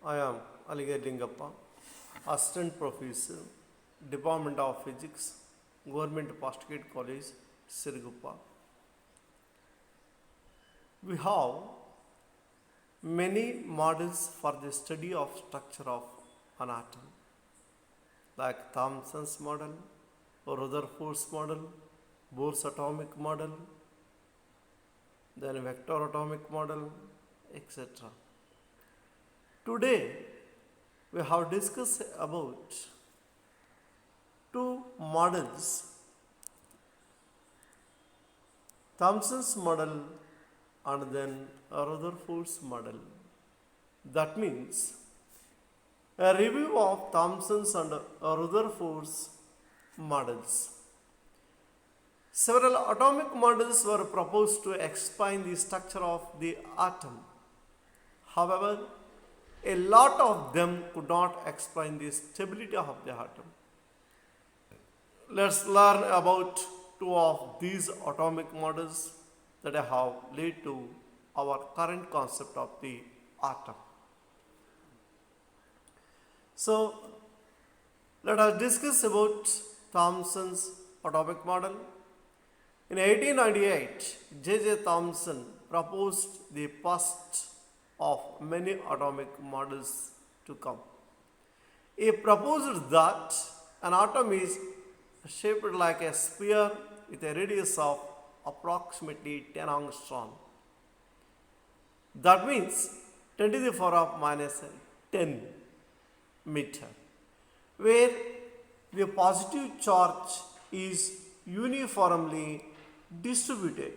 I am Aligar Lingappa, Assistant Professor, Department of Physics, Government Postgraduate College, Sirguppa. We have many models for the study of structure of an atom, like Thomson's model, Rutherford's model, Bohr's atomic model, then vector atomic model, etc. Today, we have discussed about two models, Thomson's model and then Rutherford's model. That means a review of Thomson's and Rutherford's models. Several atomic models were proposed to explain the structure of the atom. However, a lot of them could not explain the stability of the atom. Let's learn about two of these atomic models that have led to our current concept of the atom. So, let us discuss about Thomson's atomic model. In 1898, J.J. Thomson proposed the first of many atomic models to come. He proposed that an atom is shaped like a sphere with a radius of approximately 10 angstrom. That means 10 to the power of minus 10 meter, where the positive charge is uniformly distributed.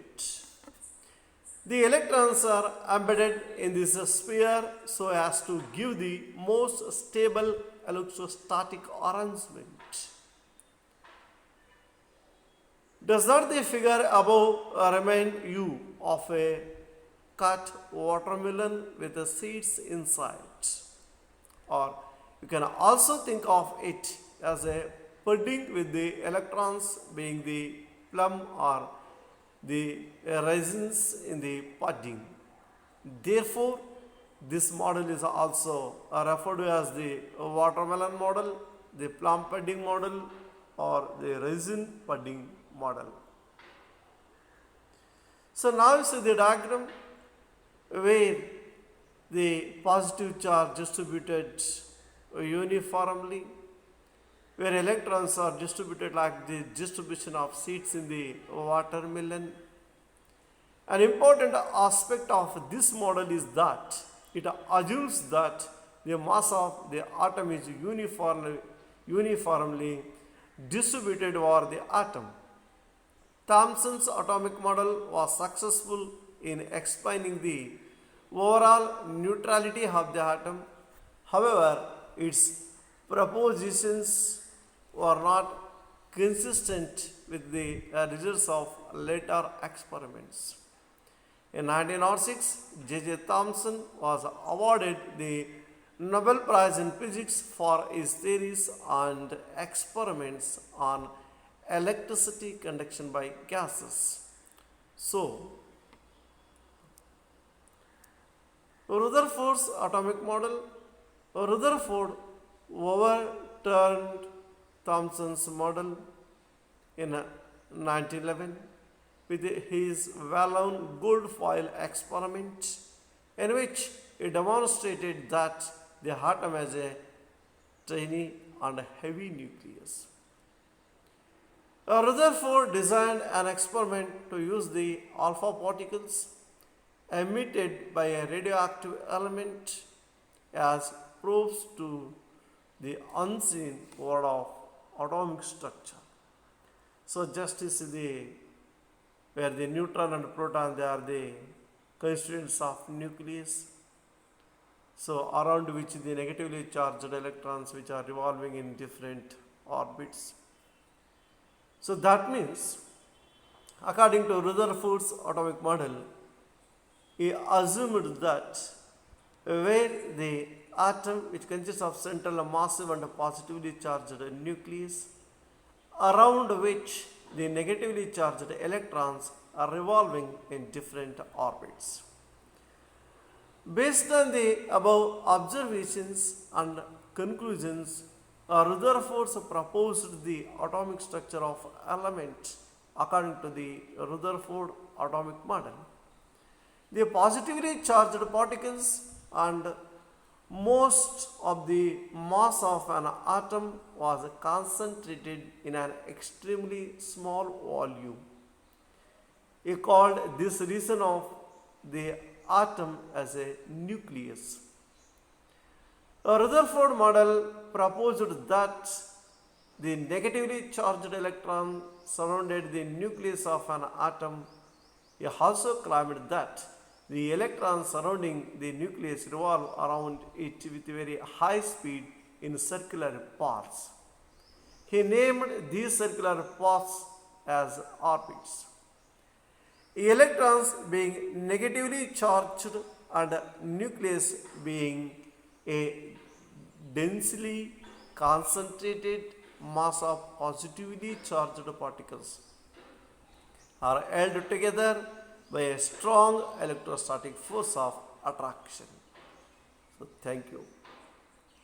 The electrons are embedded in this sphere so as to give the most stable electrostatic arrangement. Does not the figure above remind you of a cut watermelon with the seeds inside? Or you can also think of it as a pudding with the electrons being the plum or the raisins in the pudding. Therefore, this model is also referred to as the watermelon model, the plum pudding model, or the raisin pudding model. So now you see the diagram where the positive charge distributed uniformly, where electrons are distributed like the distribution of seeds in the watermelon. An important aspect of this model is that it assumes that the mass of the atom is uniformly distributed over the atom. Thomson's atomic model was successful in explaining the overall neutrality of the atom. However, its propositions were not consistent with the results of later experiments. In 1906, J.J. Thomson was awarded the Nobel Prize in Physics for his theories and experiments on electricity conduction by gases. So, Rutherford's atomic model. Rutherford overturned Thomson's model in 1911 with his well-known gold foil experiment, in which he demonstrated that the atom has a tiny and heavy nucleus. Rutherford designed an experiment to use the alpha particles emitted by a radioactive element as probes to the unseen world of atomic structure. So just is the where the neutron and proton, they are the constituents of nucleus. So around which the negatively charged electrons which are revolving in different orbits. So that means, according to Rutherford's atomic model, he assumed that where the atom, which consists of central massive and positively charged nucleus, around which the negatively charged electrons are revolving in different orbits. Based on the above observations and conclusions, Rutherford proposed the atomic structure of element according to the Rutherford atomic model. The positively charged particles and most of the mass of an atom was concentrated in an extremely small volume. He called this region of the atom as a nucleus. A Rutherford model proposed that the negatively charged electron surrounded the nucleus of an atom. He also claimed that the electrons surrounding the nucleus revolve around it with very high speed in circular paths. He named these circular paths as orbits. Electrons being negatively charged and nucleus being a densely concentrated mass of positively charged particles are held together by a strong electrostatic force of attraction. So, thank you.